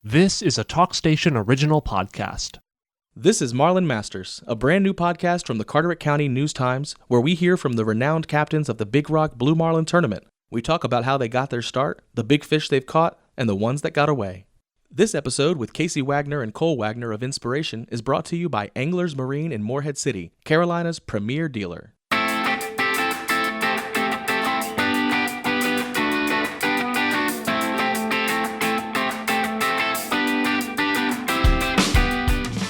This is a TalkStation original podcast. This is Marlin Masters, a brand new podcast from the Carteret County News-Times, where we hear from the renowned captains of the Big Rock Blue Marlin Tournament. We talk about how they got their start, the big fish they've caught, and the ones that got away. This episode with Casey Wagner and Cole Wagner of Inspiration is brought to you by Anglers Marine in Morehead City, Carolina's premier dealer.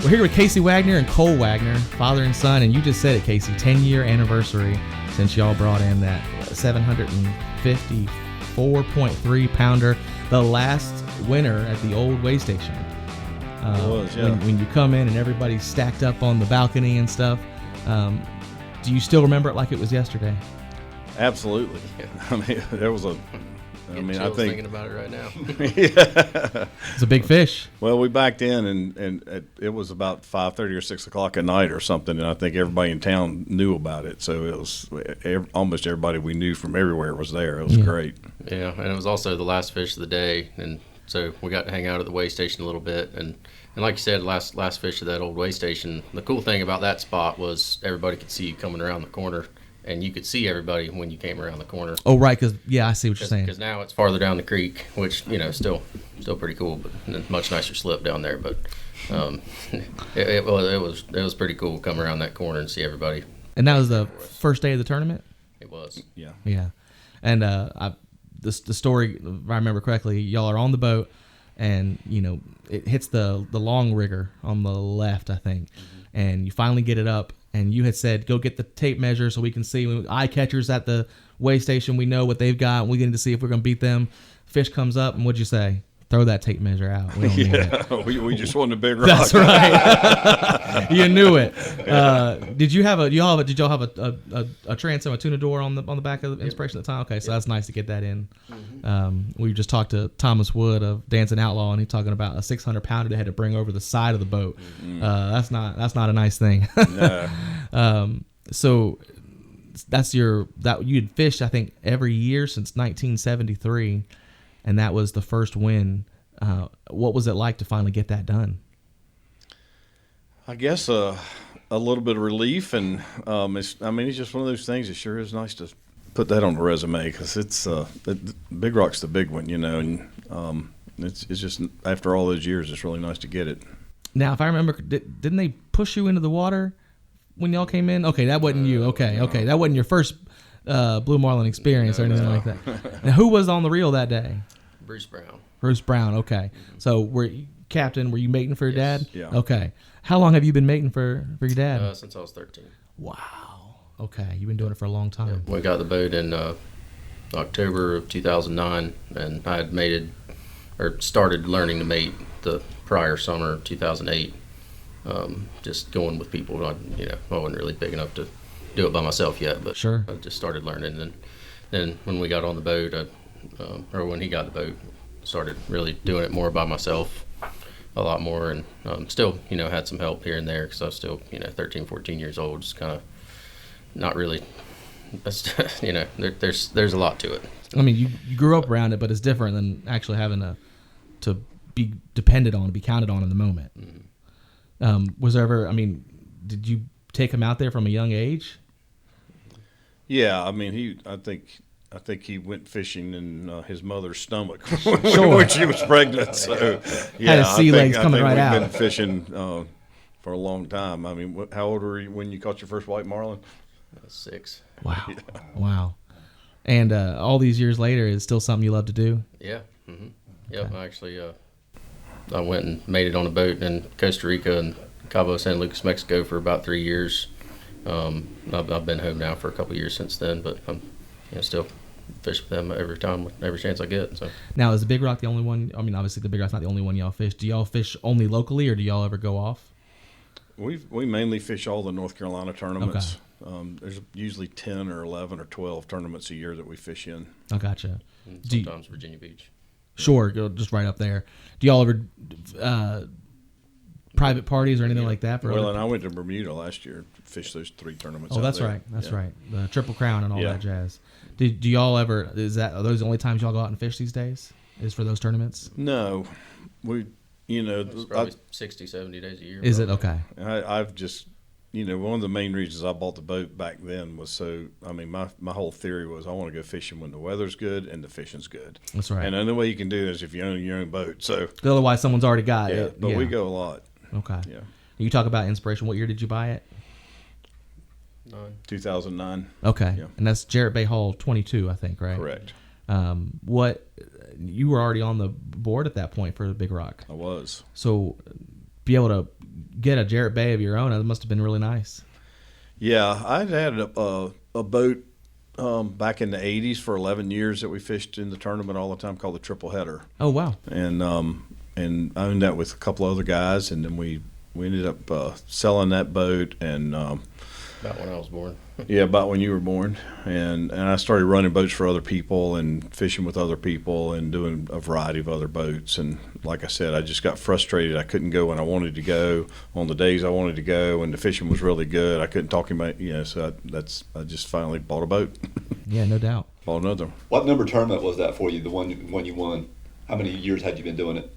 We're here with Casey Wagner and Cole Wagner, father and son, and you just said it, Casey, 10-year anniversary since y'all brought in that 754.3 pounder, the last winner at the old way station. It was, yeah. When you come in and everybody's stacked up on the balcony and stuff, do you still remember it like it was yesterday? Absolutely. I mean, there was a. I think thinking about it right now. Yeah. It's a big fish. Well, we backed in, and it was about 5:30 or 6 o'clock at night or something, and I think everybody in town knew about it. So it was almost everybody we knew from everywhere was there. It was great. Yeah, and it was also the last fish of the day, and so we got to hang out at the way station a little bit. And like you said, last fish of that old way station. The cool thing about that spot was everybody could see you coming around the corner. And you could see everybody when you came around the corner. Oh, right, because, yeah, I see what you're saying. Because now it's farther down the creek, which, still pretty cool, but much nicer slip down there. But it was pretty cool to come around that corner and see everybody. And that was the first day of the tournament? It was. Yeah. Yeah. And the story, if I remember correctly, y'all are on the boat, and, it hits the long rigger on the left, I think. Mm-hmm. And you finally get it up. And you had said, go get the tape measure so we can see. Eye catchers at the way station, we know what they've got, and we get to see if we're going to beat them. Fish comes up, and what'd you say? Throw that tape measure out. We don't need it. we just wanted a big rock. That's right. You knew it. Did y'all have a transom, a tuna door on the back of the Inspiration at the time? Okay, so that's nice to get that in. Mm-hmm. We just talked to Thomas Wood of Dancing Outlaw, and he's talking about a 600 pounder they had to bring over the side of the boat. Mm-hmm. That's not a nice thing. No. So that's that you'd fished, I think, every year since 1973. And that was the first win. What was it like to finally get that done? I guess a little bit of relief, and it's just one of those things. It sure is nice to put that on the resume, because it's Big Rock's the big one, and it's just, after all those years, it's really nice to get it. Now, if I remember, didn't they push you into the water when y'all came in? Okay, that wasn't you. Okay, that wasn't your first Blue Marlin experience or anything like that. Now, who was on the reel that day? Bruce Brown. Bruce Brown, okay. Mm-hmm. So, were you mating for your dad? Yeah. Okay. How long have you been mating for your dad? Since I was 13. Wow. Okay, you've been doing it for a long time. Yeah. We got the boat in October of 2009, and I had started learning to mate the prior summer of 2008. Just going with people. I wasn't really big enough to do it by myself yet, but sure. I just started learning. And then when we got on the boat, or when he got the boat, started really doing it more by myself, a lot more, and still, had some help here and there, because I was still, 13, 14 years old, just kind of not really, there's a lot to it. I mean, you grew up around it, but it's different than actually having to be dependent on, to be counted on in the moment. Mm-hmm. Was there ever, did you take him out there from a young age? Yeah, I think he went fishing in his mother's stomach sure. when she was pregnant. So yeah, had his sea legs coming right out. We've been fishing for a long time. How old were you when you caught your first white marlin? 6. Wow, yeah. Wow. And all these years later, is still something you love to do? Yeah. Mm-hmm. Yep. Okay. Actually, I went and made it on a boat in Costa Rica and Cabo San Lucas, Mexico, for about 3 years. I've been home now for a couple of years since then, but I'm still fish with them every chance I get. So now, is the Big Rock the only one? Obviously the Big Rock's not the only one y'all fish. Do y'all fish only locally, or do y'all ever go off? We mainly fish all the North Carolina tournaments. Okay. There's usually 10 or 11 or 12 tournaments a year that we fish in. I gotcha. And sometimes Virginia Beach. Sure, go just right up there. Do y'all ever private parties or anything like that? And I went to Bermuda last year to fish those 3 tournaments. Oh, that's there. right. That's right. The Triple Crown and all that jazz. Do y'all ever? Are those the only times y'all go out and fish these days? Is for those tournaments? No, we You know, It's probably 60, 70 days a year. Is it probably. okay? I've just, you know, one of the main reasons I bought the boat back then was my whole theory was I want to go fishing when the weather's good and the fishing's good. That's right. And the only way you can do that is if you own your own boat. So, Otherwise, someone's already got yeah, it. but we go a lot. Okay. Yeah. You talk about inspiration. What year did you buy it? 2009. Okay. Yeah. And that's Jarrett Bay Hall 22, I think, right? Correct. What you were already on the board at that point for the Big Rock. I was. So be able to get a Jarrett Bay of your own, that must have been really nice. Yeah, I'd had a boat back in the 80s for 11 years that we fished in the tournament all the time called the Triple Header. Oh, wow. And I owned that with a couple other guys, and then we ended up selling that boat and About when I was born. yeah, about when you were born. And I started running boats for other people and fishing with other people and doing a variety of other boats. And like I said, I just got frustrated. I couldn't go when I wanted to go on the days I wanted to go, and the fishing was really good. I couldn't talk him out, you know, so I just finally bought a boat. Yeah, no doubt. Bought another one. What number tournament was that for you? The one you won? How many years had you been doing it?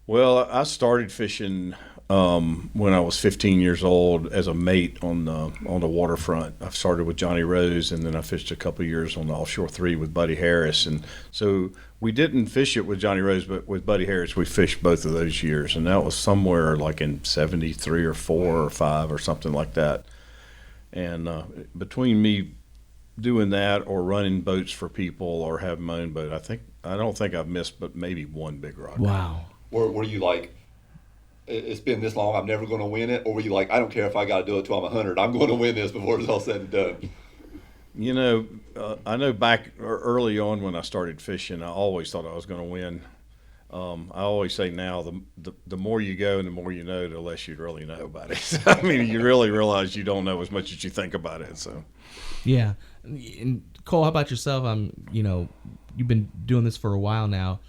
Well, I started fishing when I was 15 years old as a mate on the waterfront. I started with Johnny Rose, and then I fished a couple of years on the offshore 3 with Buddy Harris. And so we didn't fish it with Johnny Rose, but with Buddy Harris, we fished both of those years. And that was somewhere like in 73 or 4 or 5 or something like that. And between me doing that or running boats for people or having my own boat, I don't think I've missed but maybe one Big Rock. Wow. Were you like, it's been this long, I'm never going to win it? Or were you like, I don't care if I got to do it till I'm 100, I'm going to win this before it's all said and done? You know, I know back early on when I started fishing, I always thought I was going to win. I always say now, the more you go and the more you know, the less you really know about it. I mean, you really realize you don't know as much as you think about it. So, Yeah. And Cole, how about yourself? You know, you've been doing this for a while now.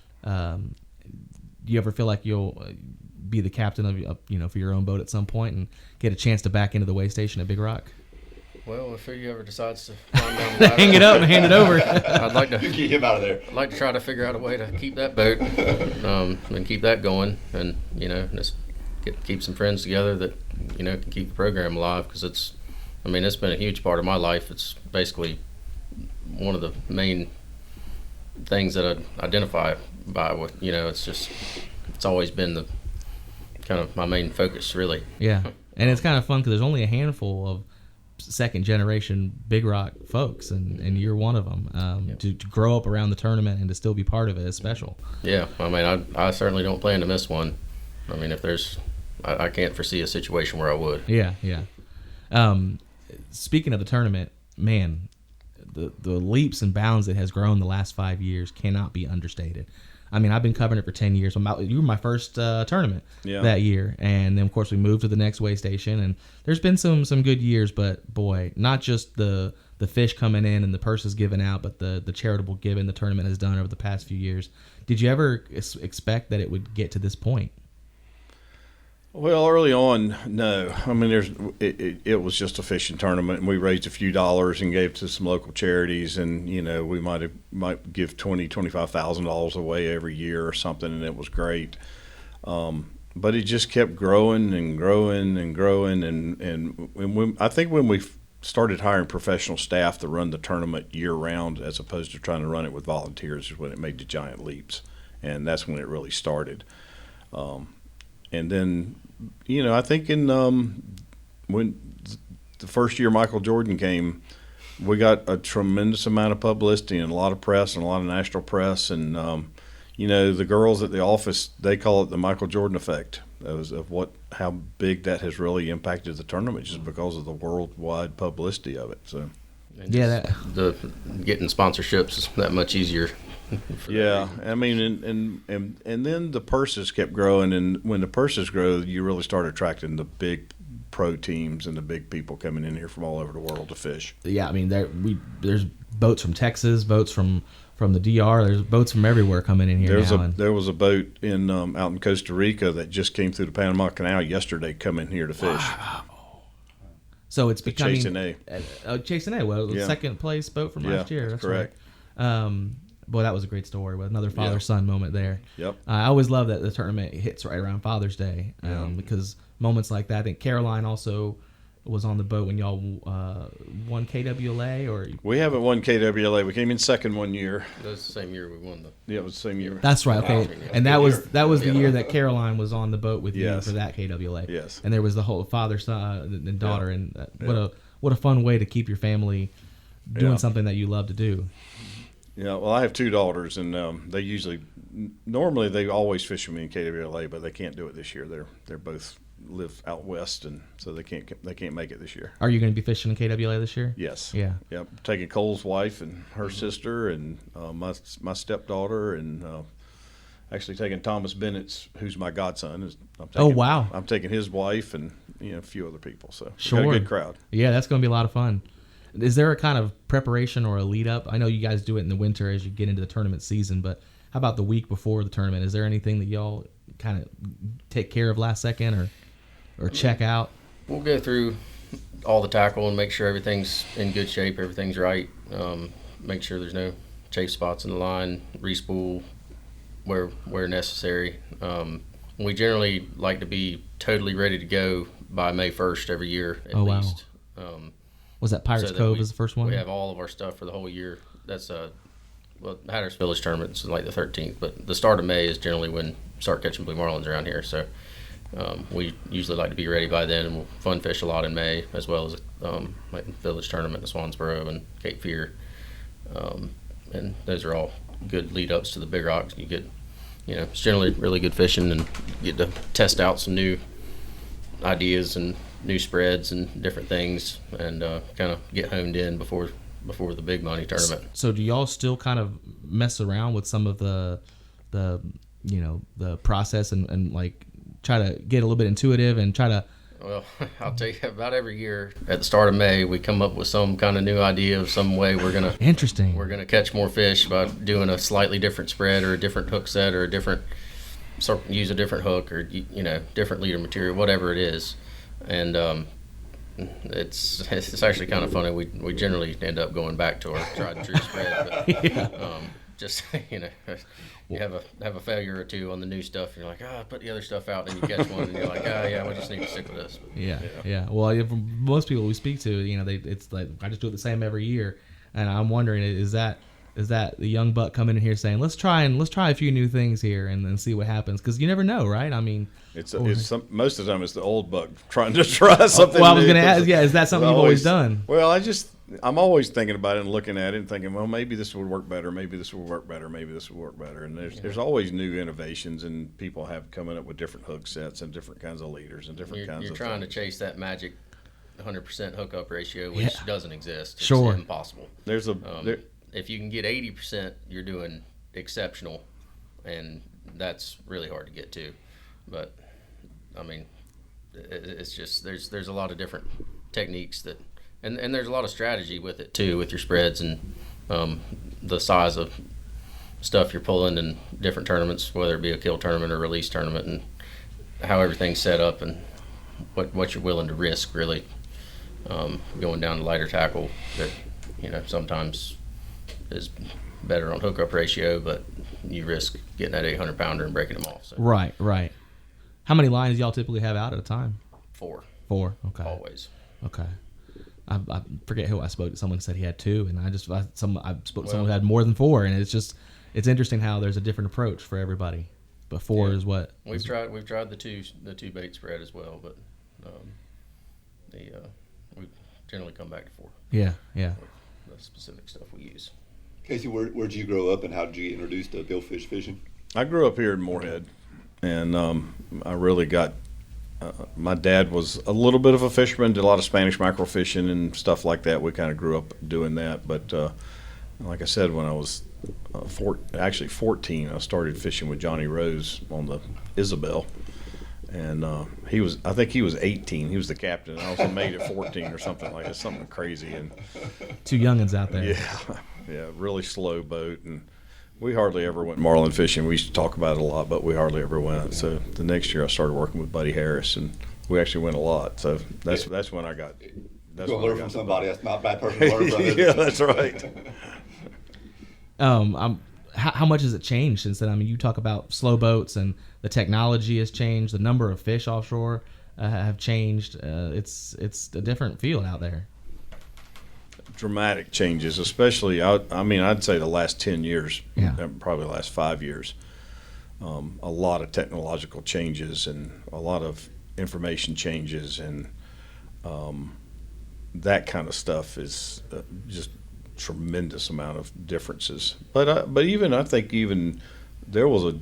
Do you ever feel like you'll be the captain of, you know, for your own boat at some point and get a chance to back into the way station at Big Rock? Well, if he ever decides to climb down the ladder, Hang it up and hand it over. I'd like to Keep him out of there. I'd like to try to figure out a way to keep that boat and keep that going, and you know, just keep some friends together that you know can keep the program alive, because it's been a huge part of my life. It's basically one of the main things that I identify by with, you know, it's always been the kind of my main focus, really. Yeah. And it's kind of fun because there's only a handful of second generation Big Rock folks, and you're one of them. To grow up around the tournament and to still be part of it is special. Yeah, I certainly don't plan to miss one. I mean, if there's, I can't foresee a situation where I would. Yeah. Speaking of the tournament, man, the leaps and bounds it has grown the last 5 years cannot be understated. I mean, I've been covering it for 10 years. You were my first tournament that year. And then, of course, we moved to the next way station. And there's been some good years, but, boy, not just the fish coming in and the purses given out, but the charitable giving the tournament has done over the past few years. Did you ever expect that it would get to this point? well, early on, no. I mean, it was just a fishing tournament, and we raised a few dollars and gave to some local charities, and you know, we might give $25,000 away every year or something, and it was great. But it just kept growing and growing and growing, and I think when we started hiring professional staff to run the tournament year round, as opposed to trying to run it with volunteers, is when it made the giant leaps, and that's when it really started. And then, you know, I think when the first year Michael Jordan came, we got a tremendous amount of publicity and a lot of press and a lot of national press. And, you know, the girls at the office, they call it the Michael Jordan effect of how big that has really impacted the tournament just because of the worldwide publicity of it. So, Yeah, the getting sponsorships is that much easier. Yeah, I mean, and then the purses kept growing, and when the purses grow, you really start attracting the big pro teams and the big people coming in here from all over the world to fish. Yeah, I mean, there's boats from Texas, boats from the DR. There's boats from everywhere coming in here There was a boat in out in Costa Rica that just came through the Panama Canal yesterday, coming here to fish. Wow. So it's becoming Chasing A. Chasing A. Well, the Yeah. second place boat from last year. That's correct. right. Boy, that was a great story with another father-son moment there. Yep. I always love that the tournament hits right around Father's Day because moments like that. I think Caroline also was on the boat when y'all won KWLA, or We haven't won KWLA. We came in second one year. That was the same year we won the. Yeah, it was the same year. that's right. Okay, Wow. and that was the year that Caroline was on the boat with you Yes. for that KWLA. Yes. And there was the whole father, son, and daughter, and what a fun way to keep your family doing Yeah. something that you love to do. Yeah, well, I have two daughters, and normally they always fish with me in KWLA, but they can't do it this year. They're both live out west, and so they can't make it this year. Are you going to be fishing in KWLA this year? Yes. Yeah. Yep. Taking Cole's wife and her sister, and my stepdaughter, and actually taking Thomas Bennett's, who's my godson. Wow. I'm taking his wife and a few other people. So we Sure. got a good crowd. Yeah, that's going to be a lot of fun. Is there a kind of preparation or a lead up? I know you guys do it in the winter as you get into the tournament season, but how about the week before the tournament? Is there anything that y'all kind of take care of last second or check out? We'll go through all the tackle and make sure everything's in good shape, everything's right. Make sure there's no chafe spots in the line, respool where necessary. We generally like to be totally ready to go by May 1st every year at least. Was that Pirates so that Cove is the first one? We have all of our stuff for the whole year. That's Hatteras Village tournament is like the 13th, but the start of May is generally when we start catching blue marlins around here. So we usually like to be ready by then, and we'll fun fish a lot in May, as well as like the Village tournament in Swansboro and Cape Fear. And those are all good lead ups to the Big Rocks. You get, it's generally really good fishing, and get to test out some new ideas and new spreads and different things, and kind of get honed in before the big money tournament. So do y'all still kind of mess around with some of the process and like try to get a little bit intuitive and try to? Well, I'll tell you, about every year at the start of May, we come up with some kind of new idea of some way we're gonna catch more fish by doing a slightly different spread or a different hook set or use a different hook or different leader material, whatever it is. And it's actually kind of funny. We generally end up going back to our tried and true spread, but just you have a failure or two on the new stuff, and you're like, put the other stuff out, and you catch one, and you're like, yeah, we just need to stick with this. Yeah. Well, from most people we speak to, it's like I just do it the same every year, and I'm wondering, is that the young buck coming in here saying, let's try a few new things here and then see what happens, because you never know, right? I mean, it's most of the time it's the old buck trying to try something. Well, I was going to ask, is that something you've always done? Well, I'm always thinking about it and looking at it and thinking, well, maybe this would work better, maybe this would work better, maybe this would work better. And there's always new innovations, and people have coming up with different hook sets and different kinds of leaders and different kinds of You're trying things. to chase that magic 100% hookup ratio, which doesn't exist. It's Sure. impossible. If you can get 80%, you're doing exceptional, and that's really hard to get to. But I mean, it's just there's a lot of different techniques and there's a lot of strategy with it too, with your spreads and the size of stuff you're pulling in different tournaments, whether it be a kill tournament or release tournament, and how everything's set up and what you're willing to risk, really. Going down to lighter tackle that sometimes is better on hookup ratio, but you risk getting that 800-pounder and breaking them off. So. Right. How many lines do y'all typically have out at a time? 4. Okay. Always. Okay. I forget who I spoke to. Someone said he had 2, and I spoke to someone who had more than 4, and it's interesting how there's a different approach for everybody. But 4 is what we've tried the two bait spread as well, but we generally come back to 4. Yeah. The specific stuff we use. Casey, where'd you grow up, and how did you get introduced to billfish fishing? I grew up here in Morehead, and I really got. My dad was a little bit of a fisherman, did a lot of Spanish mackerel fishing and stuff like that. We kind of grew up doing that. But like I said, when I was 14, I started fishing with Johnny Rose on the Isabel. And I think he was 18. He was the captain. I was a mate at 14 or something like that, something crazy. And 2 youngins out there. Yeah, really slow boat. And we hardly ever went marlin fishing. We used to talk about it a lot, but we hardly ever went. So the next year I started working with Buddy Harris, and we actually went a lot. So that's when I got. That's when learn from somebody. That's not a bad person to learn from. Yeah, that's right. how much has it changed since then? I mean, you talk about slow boats and the technology has changed. The number of fish offshore have changed. It's a different field out there. Dramatic changes, especially, I'd say the last 10 years, probably the last 5 years. A lot of technological changes and a lot of information changes, and that kind of stuff is just tremendous amount of differences. But I think there was a,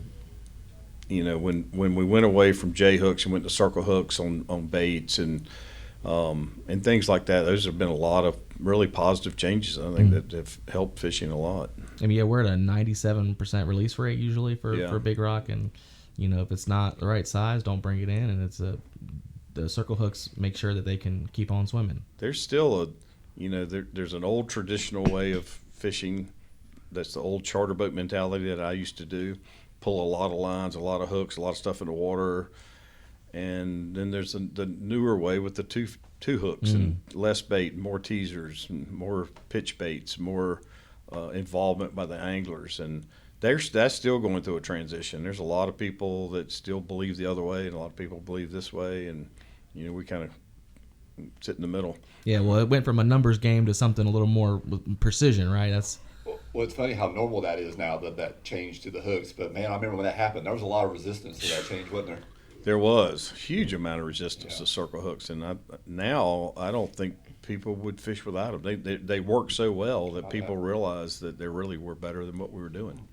when we went away from J hooks and went to circle hooks on baits and things like that, those have been a lot of really positive changes, I think, that have helped fishing a lot. I mean, we're at a 97% release rate usually for Big Rock, and if it's not the right size, don't bring it in, and the circle hooks make sure that they can keep on swimming. There's still there's an old traditional way of fishing. That's the old charter boat mentality that I used to do. Pull a lot of lines, a lot of hooks, a lot of stuff in the water. And then there's the newer way with the two hooks and less bait, more teasers, and more pitch baits, more involvement by the anglers. And that's still going through a transition. There's a lot of people that still believe the other way, and a lot of people believe this way. And, we kind of sit in the middle. Yeah, well, it went from a numbers game to something a little more precision, right? Well, it's funny how normal that is now, that change to the hooks. But, man, I remember when that happened, there was a lot of resistance to that change, wasn't there? There was a huge amount of resistance to circle hooks, and now I don't think people would fish without them. They work so well that people realize that they really were better than what we were doing.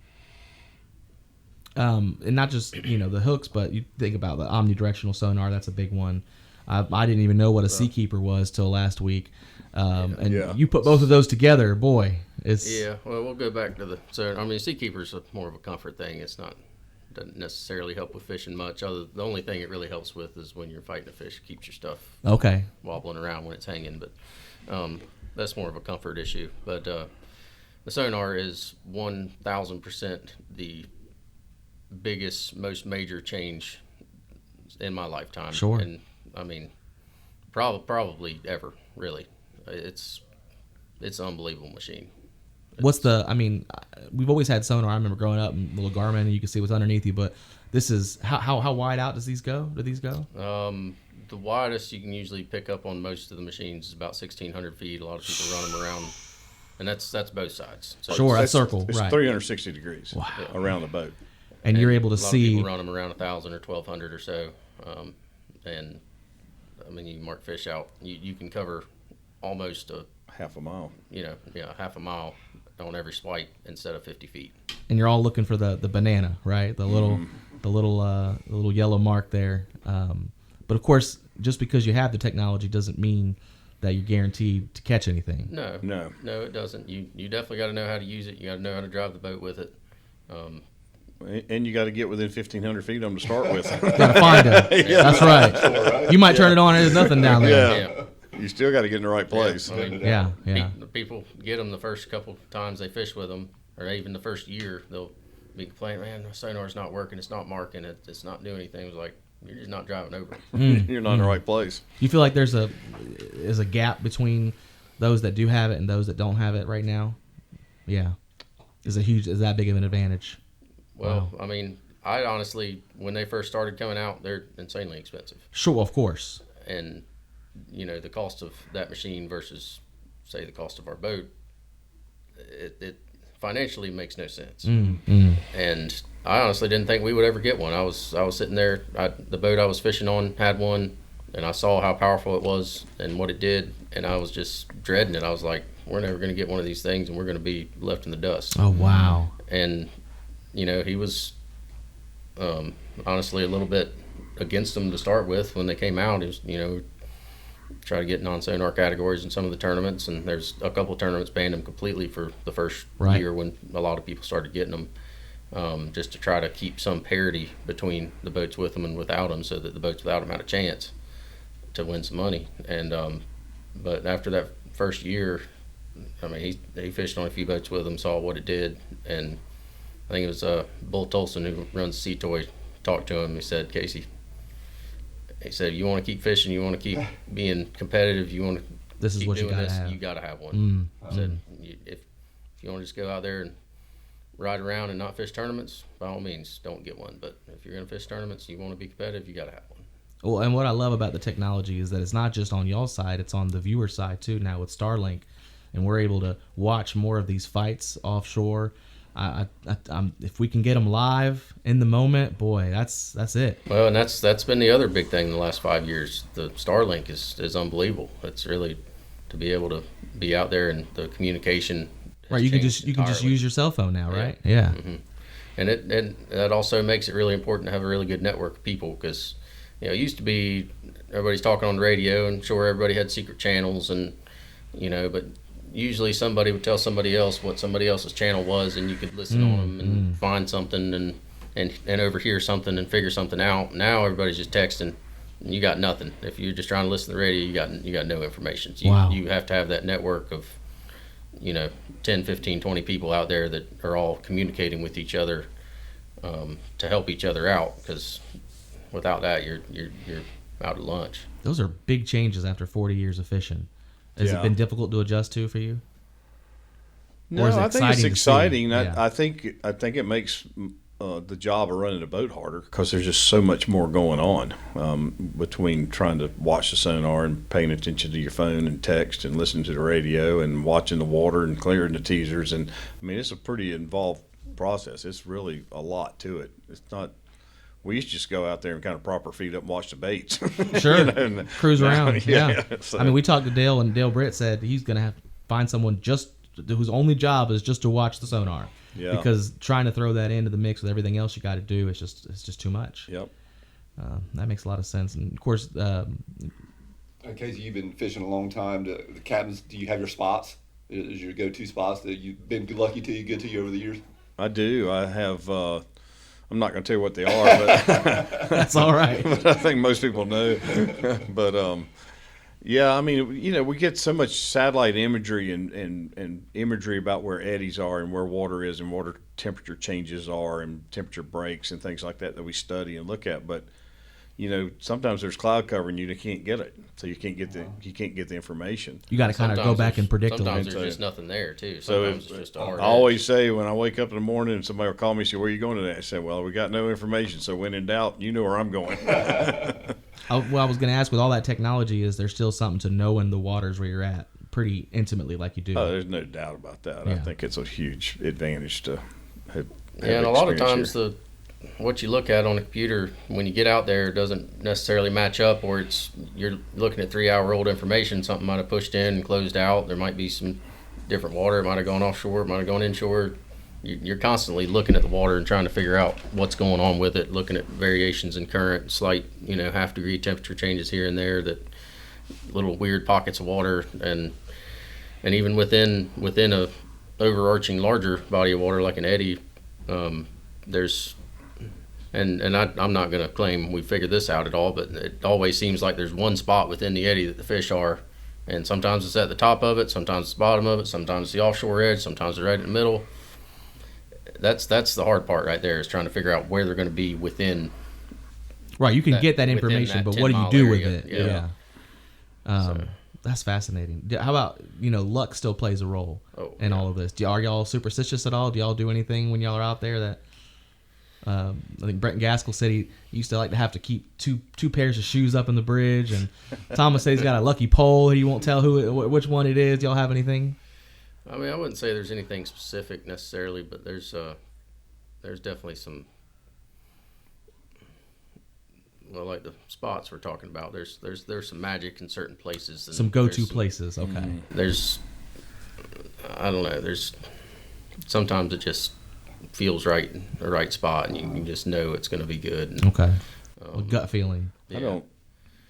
And not just the hooks, but you think about the omnidirectional sonar. That's a big one. I didn't even know what a Seakeeper was till last week, you put both of those together, boy. It's Well, we'll go back to the Seakeeper's more of a comfort thing. Doesn't necessarily help with fishing much. The only thing it really helps with is when you're fighting a fish, keeps your stuff wobbling around when it's hanging. But that's more of a comfort issue. But the sonar is 1,000% the biggest, most major change in my lifetime. Sure. And probably ever, really. It's an unbelievable machine. We've always had sonar. I remember growing up, little Garmin, and you can see what's underneath you. But this is how wide out do these go? The widest you can usually pick up on most of the machines is about 1,600 feet. A lot of people run them around, and that's both sides. So sure, a circle, it's right? 360 degrees around the boat, and you're able to a lot see. Of people run them around 1,000 or 1,200 or so, and you mark fish out. You can cover almost half a mile. Half a mile on every swipe instead of 50 feet. And you're all looking for the banana, right? The little yellow mark there. But of course, just because you have the technology doesn't mean that you're guaranteed to catch anything. No, it doesn't. You definitely got to know how to use it. You got to know how to drive the boat with it. And you got to get within 1,500 feet of them to start with. Got to find it. That's right. You might turn it on and there's nothing down there. Yeah. You still got to get in the right place. People get them the first couple times they fish with them, or even the first year, they'll be complaining, man, the sonar's not working, it's not marking, it's not doing anything. It's like, you're just not driving over it. You're not in the right place. You feel like there's a gap between those that do have it and those that don't have it right now? Yeah. Is that big of an advantage? Well, wow. I honestly, when they first started coming out, they're insanely expensive. Sure, of course. And the cost of that machine versus, say, the cost of our boat, it financially makes no sense. And I honestly didn't think we would ever get one. I was sitting there, the boat I was fishing on had one, and I saw how powerful it was and what it did, and I was just dreading it. I was like, we're never going to get one of these things, and we're going to be left in the dust. Oh, wow. And, he was honestly a little bit against them to start with when they came out. It was, try to get non-sonar categories in some of the tournaments, and there's a couple of tournaments banned them completely for the first year when a lot of people started getting them, just to try to keep some parity between the boats with them and without them, so that the boats without them had a chance to win some money. And but after that first year, he fished on a few boats with them, saw what it did, and I think it was Bull Tolson, who runs Sea Toy, talked to him. He said, Casey, you want to keep fishing, you want to keep being competitive, you want to keep doing this, you got to have one. He said, if you want to just go out there and ride around and not fish tournaments, by all means, don't get one. But if you're going to fish tournaments, you want to be competitive, you got to have one. Well, and what I love about the technology is that it's not just on y'all's side, it's on the viewer side too now with Starlink, and we're able to watch more of these fights offshore. If we can get them live in the moment, boy, that's it. Well, and that's been the other big thing in the last 5 years. The Starlink is unbelievable. It's really to be able to be out there, and the communication. Right, you can just use your cell phone now, right? Yeah. Mm-hmm. And that also makes it really important to have a really good network of people, because it used to be everybody's talking on the radio, and sure, everybody had secret channels, and but usually somebody would tell somebody else what somebody else's channel was, and you could listen on them and find something and overhear something and figure something out. Now everybody's just texting, and you got nothing. If you're just trying to listen to the radio, you got no information. So you have to have that network of 10, 15, 20 people out there that are all communicating with each other to help each other out, because without that you're out at lunch. Those are big changes after 40 years of fishing. Has it been difficult to adjust to for you? No, I think it's exciting. Yeah. I think it makes the job of running a boat harder, because there's just so much more going on between trying to watch the sonar and paying attention to your phone and text and listening to the radio and watching the water and clearing the teasers. And I mean, it's a pretty involved process. It's really a lot to it. It's not. We used to just go out there and kind of prop our feet up and watch the baits. Sure. Cruise around. Yeah. So. I mean, we talked to Dale, and Dale Britt said he's going to have to find someone whose only job is just to watch the sonar. Yeah. Because trying to throw that into the mix with everything else you got to do, it's just too much. Yep. That makes a lot of sense. And of course, Casey, you've been fishing a long time. The captains, do you have your spots? Is your go-to spots that you've been lucky to get to you over the years? I do. I have. I'm not going to tell you what they are, but that's all right. But I think most people know. But yeah, I mean, we get so much satellite imagery and imagery about where eddies are and where water is and water temperature changes are and temperature breaks and things like that we study and look at. But sometimes there's cloud cover and you can't get it, so you can't get the information. You got to kind of go back and predict. Sometimes there's just nothing there too. Sometimes it's just a hard I always say when I wake up in the morning and somebody will call me and say, "Where are you going today?" I say, "Well, we got no information, so when in doubt, you know where I'm going." I was going to ask, with all that technology, is there still something to knowing the waters where you're at pretty intimately, like you do? Oh, there's no doubt about that. Yeah. I think it's a huge advantage to have. And a lot of times what you look at on a computer when you get out there doesn't necessarily match up, or you're looking at 3-hour-old information. Something might have pushed in and closed out. There might be some different water. It might have gone offshore. It might have gone inshore. You're constantly looking at the water and trying to figure out what's going on with it, looking at variations in current, slight, half-degree temperature changes here and there, that little weird pockets of water, and even within a overarching larger body of water like an eddy, there's and I'm not going to claim we figured this out at all, but it always seems like there's one spot within the eddy that the fish are, and sometimes it's at the top of it, sometimes it's the bottom of it, sometimes it's the offshore edge, sometimes they're right in the middle. That's the hard part right there, is trying to figure out where they're going to be within. Right, you can get that information, but what do you do with it? Yeah. That's fascinating. How about, luck still plays a role in all of this? Are y'all superstitious at all? Do y'all do anything when y'all are out there that... I think Brent Gaskell said he used to like to have to keep two pairs of shoes up in the bridge, and Thomas said he's got a lucky pole. He won't tell which one it is. Do y'all have anything? I mean, I wouldn't say there's anything specific necessarily, but there's definitely some. Well, like the spots we're talking about, there's some magic in certain places. And some go-to places. Okay. I don't know. There's sometimes it just feels right, the right spot, and you can just know it's going to be good. And, okay. Gut feeling. Yeah.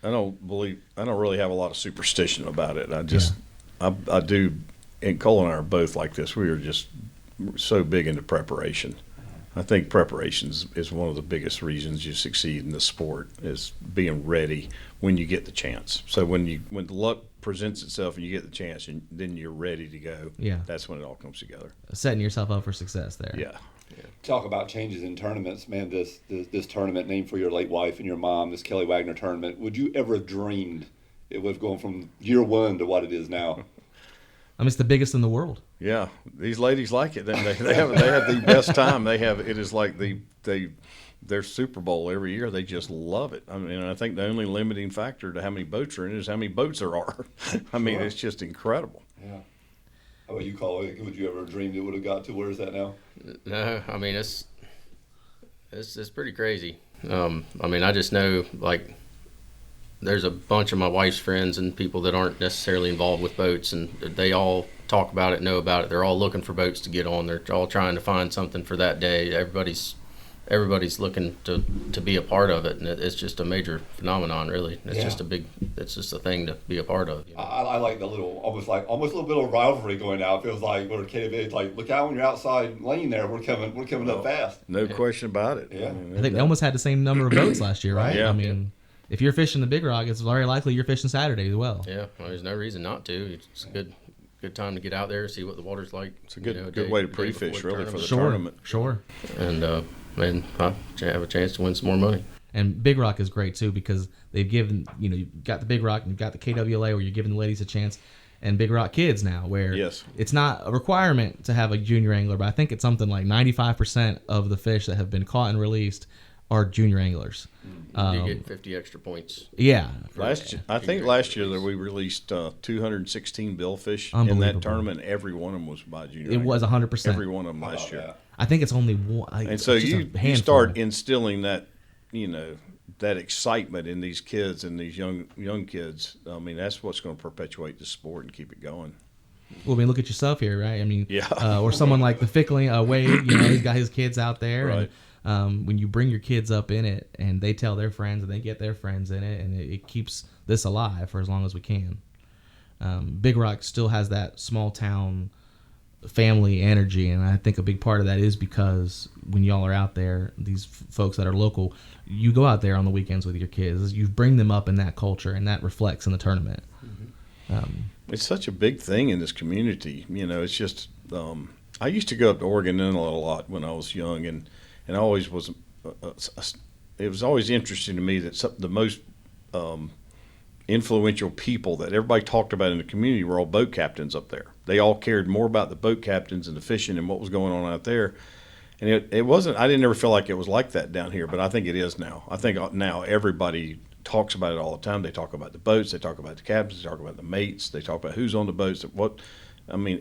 I don't really have a lot of superstition about it. I do, and Cole and I are both like this. We are just so big into preparation. I think preparation is one of the biggest reasons you succeed in the sport, is being ready when you get the chance. So when the luck presents itself and you get the chance, and then you're ready to go. Yeah, that's when it all comes together. Setting yourself up for success there. Yeah. Talk about changes in tournaments, man. This tournament named for your late wife and your mom, this Kelly Wagner tournament. Would you ever have dreamed it was going from year one to what it is now? I mean, it's the biggest in the world. Yeah, these ladies like it. They have the best time. It is like their Super Bowl every year. They just love it. I mean, I think the only limiting factor to how many boats are in it is how many boats there are. I mean, it's just incredible. Yeah. How about you, Colin? Would you ever dream it would have got to where it's at now? No, I mean it's pretty crazy. I mean, I just know like there's a bunch of my wife's friends and people that aren't necessarily involved with boats, and they all talk about it, know about it. They're all looking for boats to get on. They're all trying to find something for that day. Everybody's looking to be a part of it, and it's just a major phenomenon, really. It's just a thing to be a part of. You know? I like the little, almost a little bit of rivalry going out. It feels like we're kids, like, look out when you're outside lane there. We're coming up fast. No question about it. Yeah. I think they almost had the same number of boats last year, right? Yeah. I mean, if you're fishing the Big Rock, it's very likely you're fishing Saturday as well. Yeah, well, there's no reason not to. It's a good time to get out there, see what the water's like. It's a good way to pre-fish, really, for the Sure, tournament. sure. And I have a chance to win some more money. And Big Rock is great too because they've given, you've got the Big Rock and you've got the KWLA where you're giving the ladies a chance, and Big Rock Kids now where it's not a requirement to have a junior angler, but I think it's something like 95% of the fish that have been caught and released are junior anglers. You get 50 extra points. Yeah. I think last year that we released 216 billfish in that tournament. Every one of them was by junior. It was 100%. Every one of them last year. I think it's only one. And so you start instilling that, that excitement in these kids and these young kids. I mean, that's what's going to perpetuate the sport and keep it going. Well, I mean, look at yourself here, right? I mean, yeah. Or someone like the Fickling, Wade, he's got his kids out there. Right. And when you bring your kids up in it and they tell their friends and they get their friends in it, and it keeps this alive for as long as we can. Big Rock still has that small town family energy, and I think a big part of that is because when y'all are out there, these folks that are local, you go out there on the weekends with your kids, you bring them up in that culture, and that reflects in the tournament. It's such a big thing in this community. It's just I used to go up to Oregon Inlet a lot when I was young, and I always was it was always interesting to me that the most influential people that everybody talked about in the community were all boat captains up there. They all cared more about the boat captains and the fishing and what was going on out there. And it wasn't, I didn't ever feel like it was like that down here, but I think it is now. I think now everybody talks about it all the time. They talk about the boats, they talk about the captains, they talk about the mates, they talk about who's on the boats,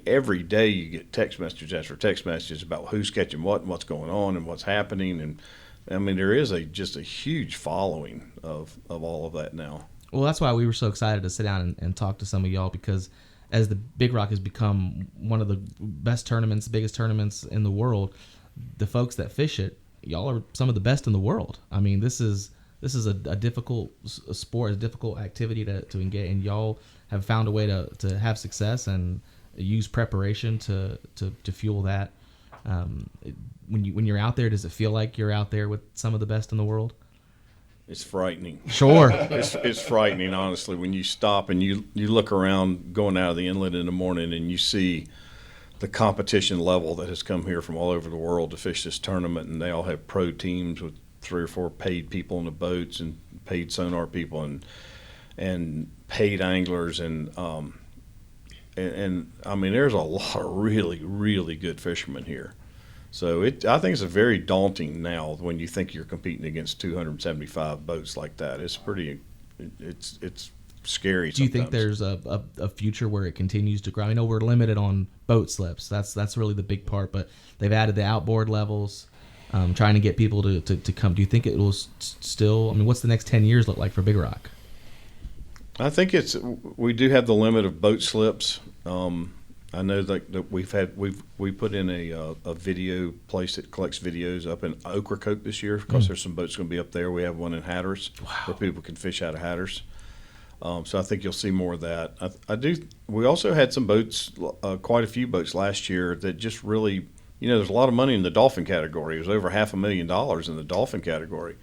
every day you get text messages after text messages about who's catching what and what's going on and what's happening. And I mean, there is just a huge following of all of that now. Well, that's why we were so excited to sit down and talk to some of y'all, because as the Big Rock has become one of the best tournaments, biggest tournaments in the world, the folks that fish it, y'all are some of the best in the world. I mean, this is a difficult sport, a difficult activity to engage, and y'all have found a way to have success and use preparation to fuel that. When you're out there, does it feel like you're out there with some of the best in the world? It's frightening. Sure. It's frightening, honestly, when you stop and you look around going out of the inlet in the morning and you see the competition level that has come here from all over the world to fish this tournament, and they all have pro teams with 3 or 4 paid people on the boats and paid sonar people and paid anglers and I mean, there's a lot of really, really good fishermen here. So I think it's a very daunting now when you think you're competing against 275 boats like that. It's it's scary. Do you think there's a future where it continues to grow? I know we're limited on boat slips. That's really the big part, but they've added the outboard levels, trying to get people to come. Do you think it will still? I mean, what's the next 10 years look like for Big Rock? I think we do have the limit of boat slips. I know that we put in a video place that collects videos up in Ocracoke this year because there's some boats going to be up there. We have one in Hatteras where people can fish out of Hatteras. So I think you'll see more of that. We also had some boats, quite a few boats last year that just really, there's a lot of money in the dolphin category. It was over $500,000 in the dolphin category.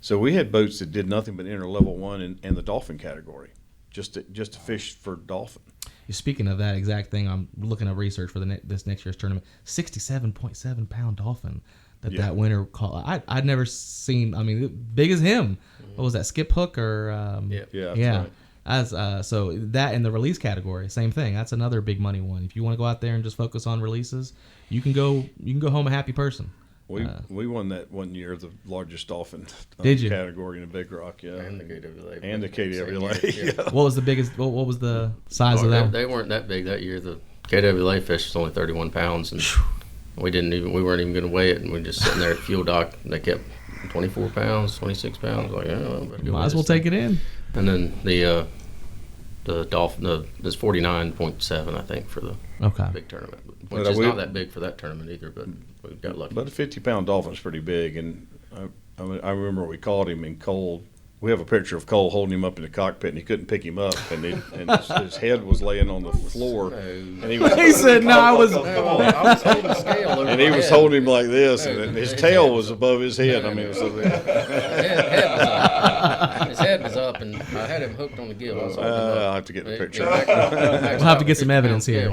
So we had boats that did nothing but enter level 1 and the dolphin category, just to fish for dolphin. Speaking of that exact thing, I'm looking at research for this next year's tournament. 67.7 pound dolphin that winner caught. I'd never seen. I mean, big as him. What was that? Skip hook or? Yeah. Right. So that in the release category, same thing. That's another big money one. If you want to go out there and just focus on releases, you can go home a happy person. We won that one year, the largest dolphin Did you? category in the Big Rock, yeah. And the KWA. And the KWA. Yeah. Yeah. What was the biggest? What was the size of that? They weren't that big that year. The KWA fish was only 31 pounds, and we weren't even going to weigh it, and we were just sitting there at fuel dock, and they kept 24 pounds, 26 pounds. Like, Might as well take it in. And then the dolphin, there's 49.7, I think, for the big tournament, which is not that big for that tournament either, but we got lucky. But a 50-pound dolphin's pretty big, and I remember we caught him in Cole. We have a picture of Cole holding him up in the cockpit, and he couldn't pick him up, and his head was laying on the floor. And He said, "No, I was." I was holding the scale over And he my was head. holding him like this, and his tail was above his head. I mean, it was His head was up, and I had him hooked on the gill. I was holding him up. I'll have to get the picture. We'll have to get some evidence here.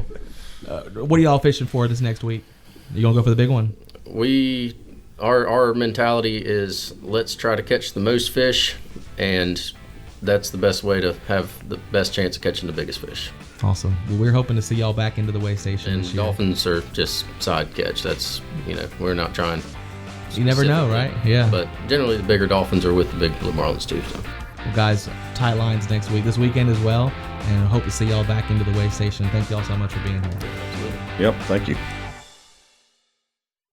What are y'all fishing for this next week? You gonna go for the big one? Our mentality is let's try to catch the most fish, and that's the best way to have the best chance of catching the biggest fish. Awesome. Well, we're hoping to see y'all back into the way station And this year. dolphins are just side catch. That's, we're not trying. You never know, specifically. right? Yeah. But generally the bigger dolphins are with the big blue marlins too. So. Well, guys, tight lines next week, this weekend as well, and hope to see y'all back into the way station. Thank y'all so much for being here. Yep, thank you.